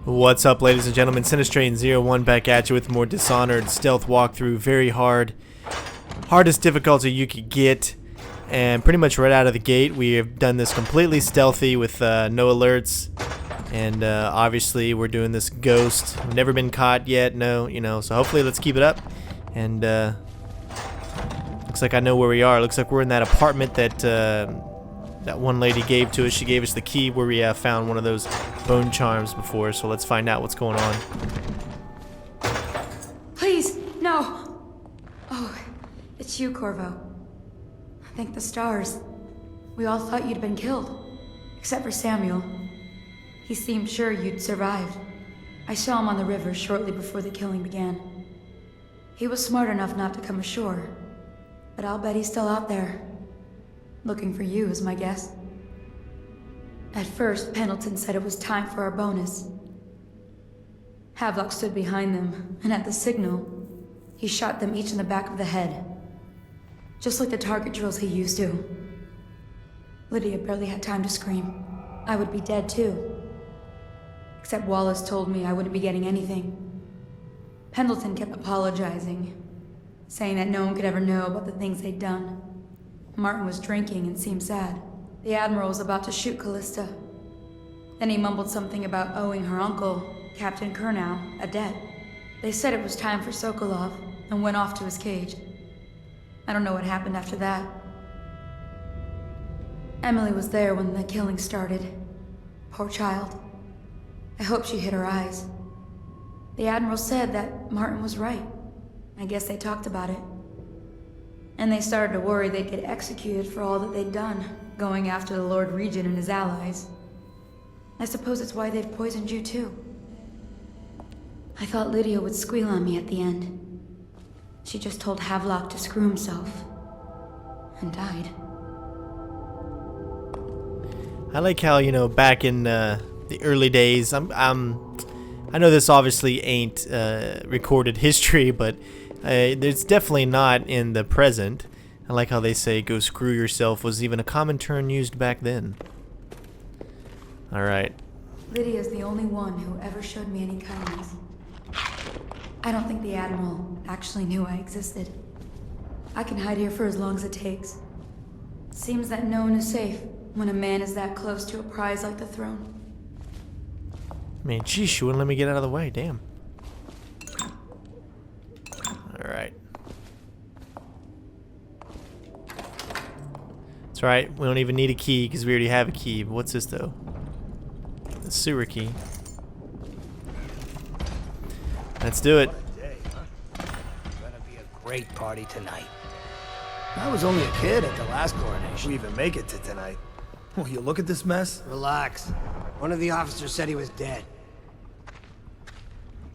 What's up, ladies and gentlemen? CenterStrain01 back at you with more Dishonored stealth walkthrough. Very hardest difficulty you could get, and pretty much right out of the gate we have done this completely stealthy with no alerts, and obviously we're doing this ghost. Never been caught yet, so hopefully let's keep it up. And looks like I know where we are. Looks like we're in that apartment that that one lady gave to us. She gave us the key where we found one of those bone charms before, so let's find out what's going on. Please, no! Oh, it's you, Corvo. Thank the stars. We all thought you'd been killed, except for Samuel. He seemed sure you'd survived. I saw him on the river shortly before the killing began. He was smart enough not to come ashore, but I'll bet he's still out there. Looking for you is my guess. At first, Pendleton said it was time for our bonus. Havelock stood behind them, and at the signal, he shot them each in the back of the head. Just like the target drills he used to. Lydia barely had time to scream. I would be dead too. Except Wallace told me I wouldn't be getting anything. Pendleton kept apologizing, saying that no one could ever know about the things they'd done. Martin was drinking and seemed sad. The Admiral was about to shoot Callista. Then he mumbled something about owing her uncle, Captain Kurnow, a debt. They said it was time for Sokolov, and went off to his cage. I don't know what happened after that. Emily was there when the killing started. Poor child. I hope she hit her eyes. The Admiral said that Martin was right. I guess they talked about it. And they started to worry they'd get executed for all that they'd done, going after the Lord Regent and his allies. I suppose it's why they've poisoned you too. I thought Lydia would squeal on me at the end. She just told Havelock to screw himself. And died. I like how, back in the early days, I know this obviously ain't recorded history, but it's definitely not in the present. I like how they say go screw yourself was even a common term used back then. Alright. Lydia's the only one who ever showed me any kindness. I don't think the Admiral actually knew I existed. I can hide here for as long as it takes. Seems that no one is safe when a man is that close to a prize like the throne. Man, geez, she wouldn't let me get out of the way, damn. Alright. That's right, we don't even need a key because we already have a key. But what's this though? The sewer key. Let's do it. What a day, huh? Gonna be a great party tonight. I was only a kid at the last coronation. We even make it to tonight. Will you look at this mess? Relax. One of the officers said he was dead.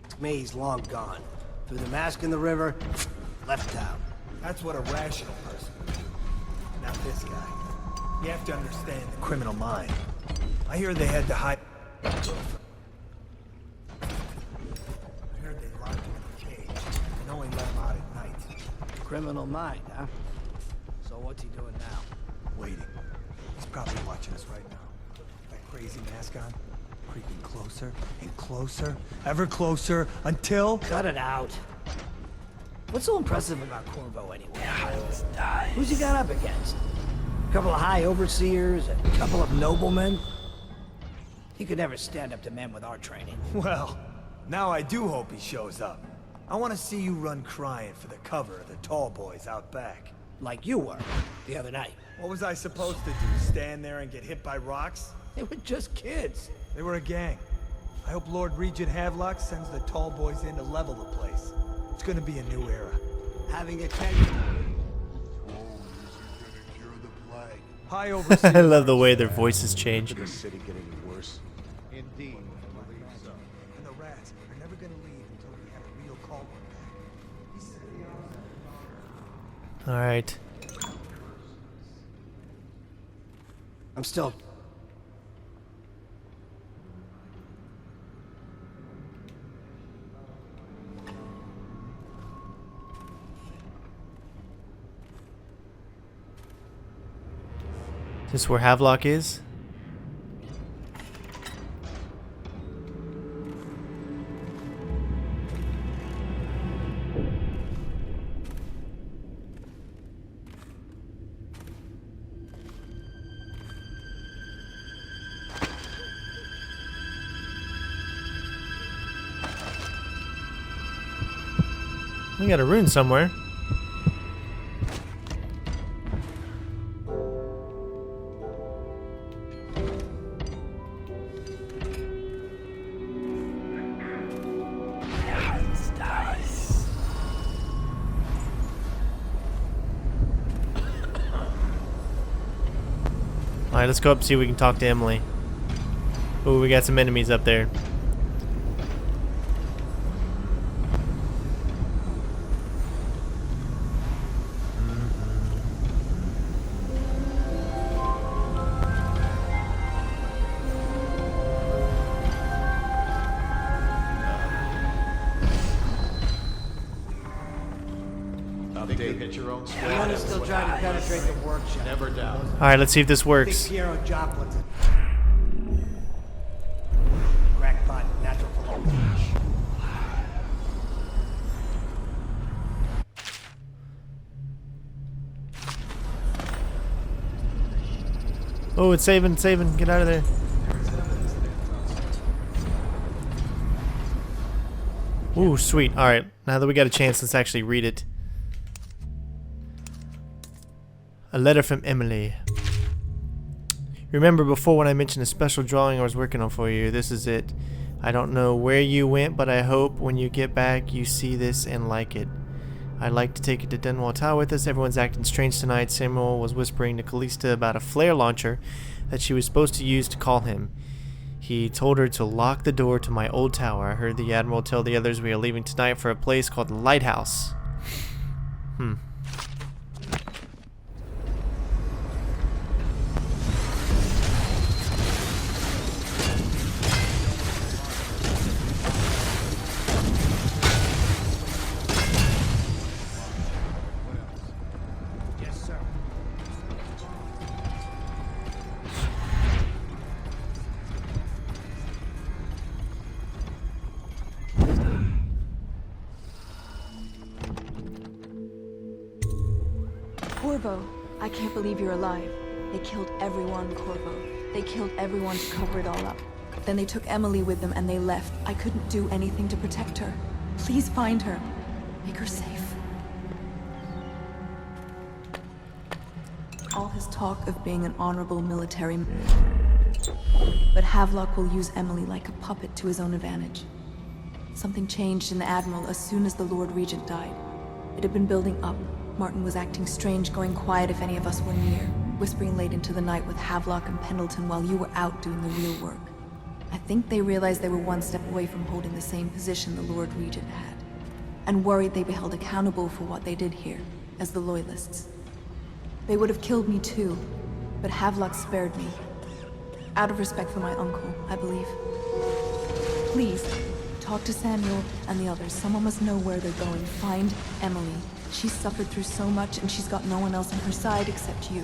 To me, he's long gone. Threw the mask in the river, left town. That's what a rational person would do. Not this guy. You have to understand the criminal mind. I hear they had to hide. I heard they locked him in a cage and only let him out at night. Criminal mind, huh? So what's he doing now? Waiting. He's probably watching us right now. That crazy mask on, creeping closer and closer, ever closer, until... Cut it out. What's so impressive about Corvo anyway? Who's he got up against? A couple of high overseers, a couple of noblemen? He could never stand up to men with our training. Well, now I do hope he shows up. I want to see you run crying for the cover of the tall boys out back. Like you were, the other night. What was I supposed to do, stand there and get hit by rocks? They were just kids. They were a gang. I hope Lord Regent Havelock sends the tall boys in to level the place. It's gonna be a new era. Having a tenure. High overseas. I love the way their voices change. The city getting worse. Indeed, I believe so. And the rats are never gonna leave until we have a real Caldwell back. Alright. I'm still... Is this where Havelock is? We got a rune somewhere. Alright, let's go up and see if we can talk to Emily. Ooh, we got some enemies up there. The is still trying to penetrate the workshop. Never doubt. Alright, let's see if this works. Piero Joplin's crackpot, natural philosophy. Oh, it's saving, saving. Get out of there. Ooh, sweet. Alright, now that we got a chance, let's actually read it. A letter from Emily. Remember before when I mentioned a special drawing I was working on for you? This is it. I don't know where you went, but I hope when you get back you see this and like it. I'd like to take you to Dunwall Tower with us. Everyone's acting strange tonight. Samuel was whispering to Callista about a flare launcher that she was supposed to use to call him. He told her to lock the door to my old tower. I heard the Admiral tell the others we are leaving tonight for a place called the Lighthouse. Corvo, I can't believe you're alive. They killed everyone, Corvo. They killed everyone to cover it all up. Then they took Emily with them and they left. I couldn't do anything to protect her. Please find her. Make her safe. All his talk of being an honorable military man. But Havelock will use Emily like a puppet to his own advantage. Something changed in the Admiral as soon as the Lord Regent died. It had been building up. Martin was acting strange, going quiet if any of us were near, whispering late into the night with Havelock and Pendleton while you were out doing the real work. I think they realized they were one step away from holding the same position the Lord Regent had, and worried they'd be held accountable for what they did here, as the Loyalists. They would have killed me too, but Havelock spared me. Out of respect for my uncle, I believe. Please, talk to Samuel and the others. Someone must know where they're going. Find Emily. She's suffered through so much, and she's got no one else on her side except you.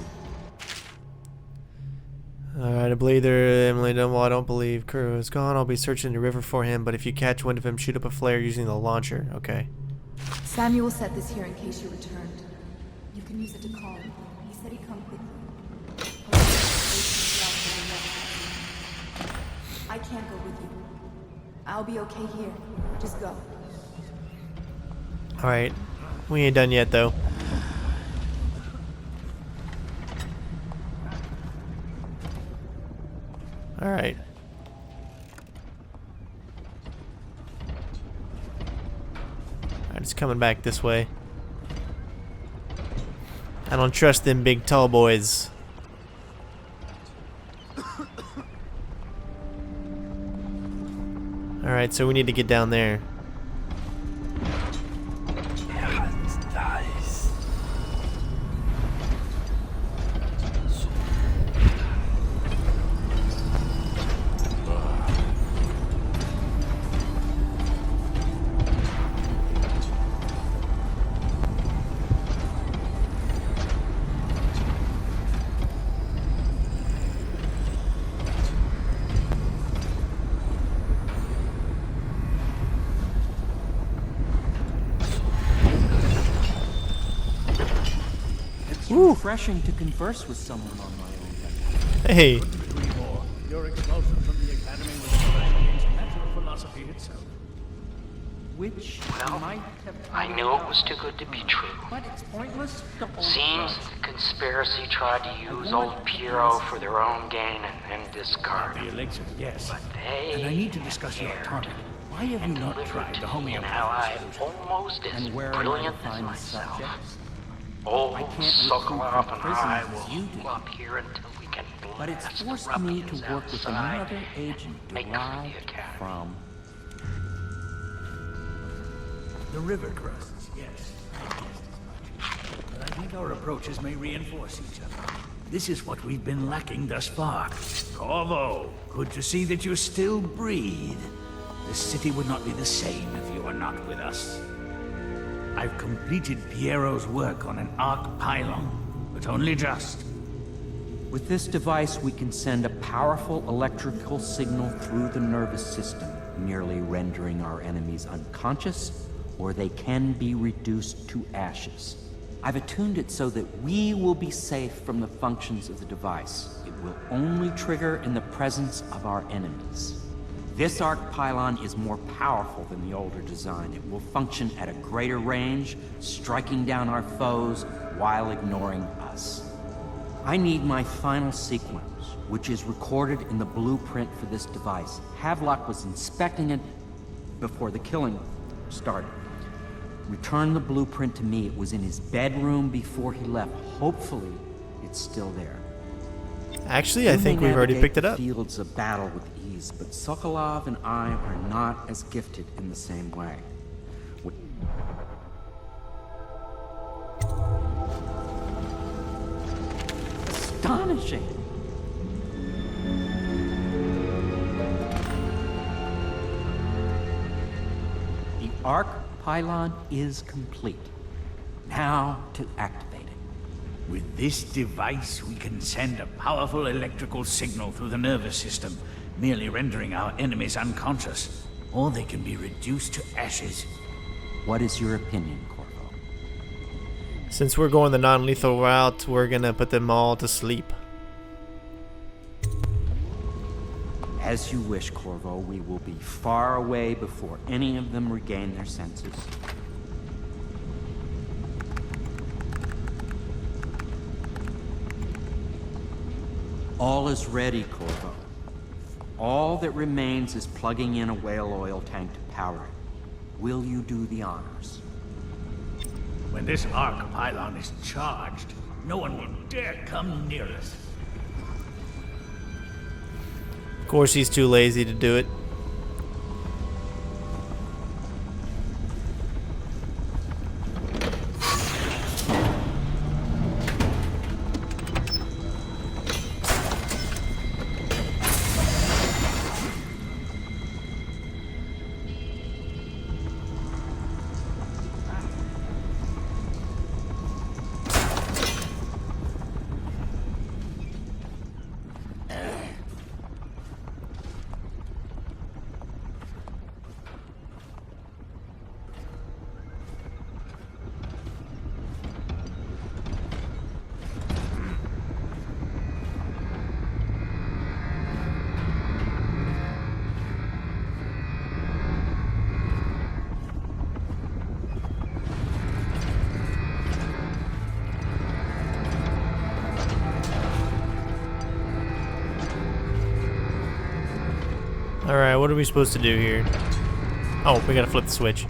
Alright, I believe there, Emily Dunwall. I don't believe Kuro is gone. I'll be searching the river for him, but if you catch wind of him, shoot up a flare using the launcher. Okay. Samuel set this here in case you returned. You can use it to call him. He said he'd come quickly. I can't go with you. I'll be okay here. Just go. Alright. We ain't done yet, though. Alright. Alright, it's coming back this way. I don't trust them big tall boys. Alright, so we need to get down there. Refreshing to converse with someone on my own level. Hey. Your expulsion from the academy was a crime against natural philosophy itself. which Well, might have I knew it was too good to be true. But it's pointless to hold Seems trust. the conspiracy tried to use old Piero for their own gain and then discard The him. elixir, yes. But they And I need to discuss your dared target. Why have you and not delivered tried the to me homeopathy an ally solution? almost as And where am I to brilliant as find the myself. subjects? Old I can't recruit Sokolov from and I prisons as will you do. hold up here until we can But it's blast the forced me to ruffians work with outside. another agent Make for the derived academy. from... The river crusts, yes. I guessed as much. But I think our approaches may reinforce each other. This is what we've been lacking thus far. Corvo, good to see that you still breathe. The city would not be the same if you were not with us. I've completed Piero's work on an arc pylon, but only just. With this device, we can send a powerful electrical signal through the nervous system, nearly rendering our enemies unconscious, or they can be reduced to ashes. I've attuned it so that we will be safe from the functions of the device. It will only trigger in the presence of our enemies. This arc pylon is more powerful than the older design. It will function at a greater range, striking down our foes while ignoring us. I need my final sequence, which is recorded in the blueprint for this device. Havelock was inspecting it before the killing started. Return the blueprint to me. It was in his bedroom before he left. Hopefully, it's still there. Actually, I You think may we've already navigate picked it the up. Fields of battle with ease, but Sokolov and I are not as gifted in the same way. We- Astonishing! The arc pylon is complete. Now to activate it. With this device, we can send a powerful electrical signal through the nervous system, merely rendering our enemies unconscious. Or they can be reduced to ashes. What is your opinion, Corvo? Since we're going the non-lethal route, we're gonna put them all to sleep. As you wish, Corvo. We will be far away before any of them regain their senses. All is ready, Corvo. All that remains is plugging in a whale oil tank to power it. Will you do the honors? When this arc pylon is charged, no one will dare come near us. Of course, he's too lazy to do it. Alright, what are we supposed to do here? Oh, we gotta flip the switch.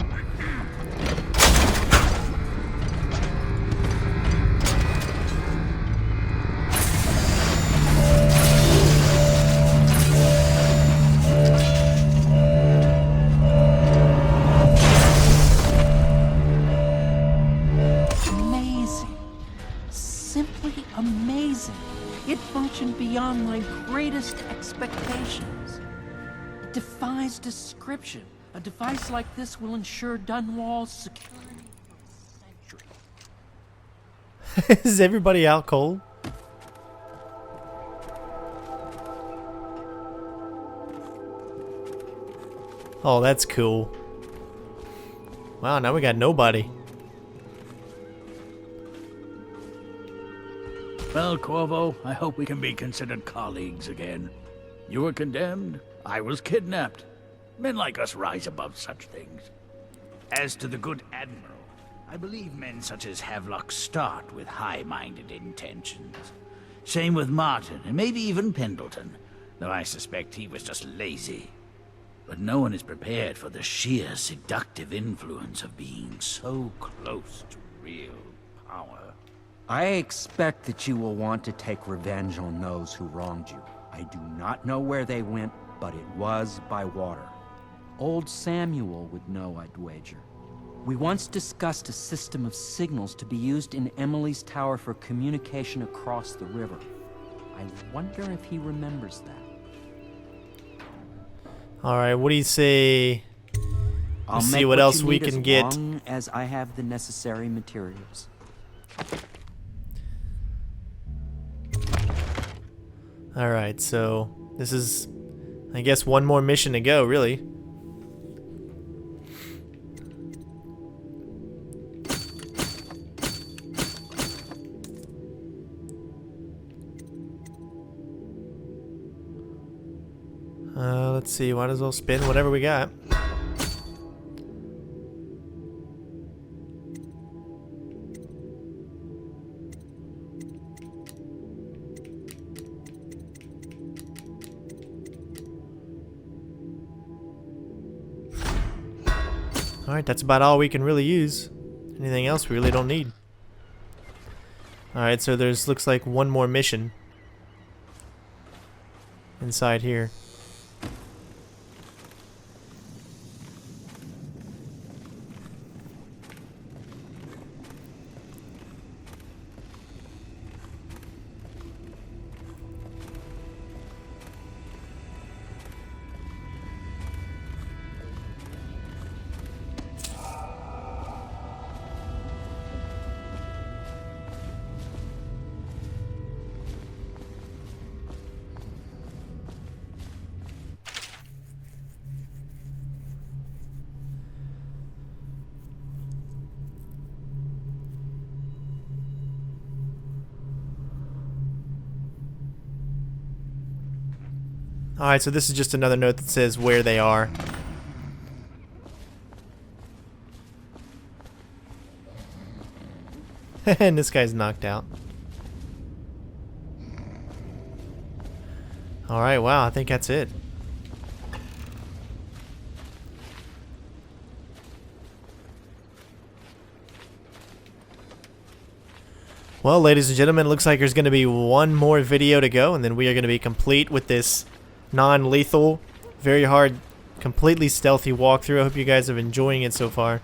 Amazing. Simply amazing. It functioned beyond my greatest expectations. It defies description. A device like this will ensure Dunwall's security for a century. Is everybody out cold? Oh, that's cool. Wow, now we got nobody. Well, Corvo, I hope we can be considered colleagues again. You were condemned, I was kidnapped. Men like us rise above such things. As to the good Admiral, I believe men such as Havelock start with high-minded intentions. Same with Martin, and maybe even Pendleton, though I suspect he was just lazy. But no one is prepared for the sheer seductive influence of being so close to real power. I expect that you will want to take revenge on those who wronged you. I do not know where they went, but it was by water. Old Samuel would know, I'd wager. We once discussed a system of signals to be used in Emily's tower for communication across the river. I wonder if he remembers that. Alright, what do you say? I'll see make what else you we need can as get. long as I have the necessary materials. Alright, so this is, I guess, one more mission to go, really. Let's see, might as well spin whatever we got. Alright, that's about all we can really use. Anything else we really don't need. Alright, so there's looks like one more mission inside here. Alright, so this is just another note that says where they are. And this guy's knocked out. Alright, wow, I think that's it. Well, ladies and gentlemen, it looks like there's going to be one more video to go, and then we are going to be complete with this non-lethal, very hard, completely stealthy walkthrough. I hope you guys are enjoying it so far.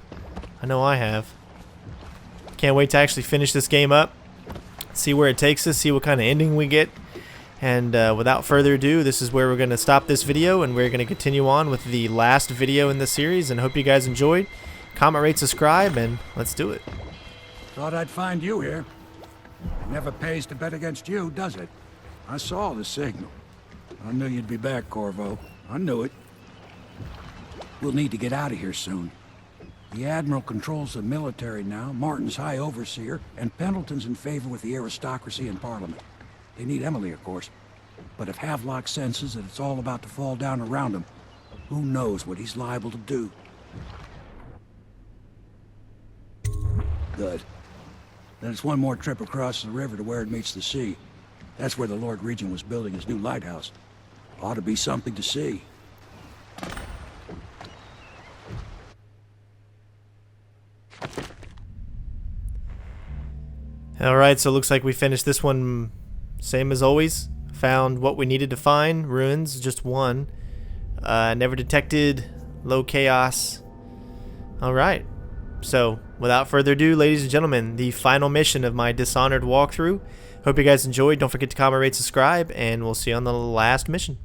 I know I have. Can't wait to actually finish this game up, see where it takes us, see what kind of ending we get. And without further ado, this is where we're going to stop this video, and we're going to continue on with the last video in the series. And hope you guys enjoyed. Comment, rate, subscribe, and let's do it. Thought I'd find you here. It never pays to bet against you, does it? I saw the signal. I knew you'd be back, Corvo. I knew it. We'll need to get out of here soon. The Admiral controls the military now, Martin's High Overseer, and Pendleton's in favor with the aristocracy and Parliament. They need Emily, of course. But if Havelock senses that it's all about to fall down around him, who knows what he's liable to do. Good. Then it's one more trip across the river to where it meets the sea. That's where the Lord Regent was building his new lighthouse. Ought to be something to see. Alright, so it looks like we finished this one same as always. Found what we needed to find. Ruins, just one. Never detected. Low chaos. Alright. So, without further ado, ladies and gentlemen, the final mission of my Dishonored walkthrough. Hope you guys enjoyed. Don't forget to comment, rate, subscribe, and we'll see you on the last mission.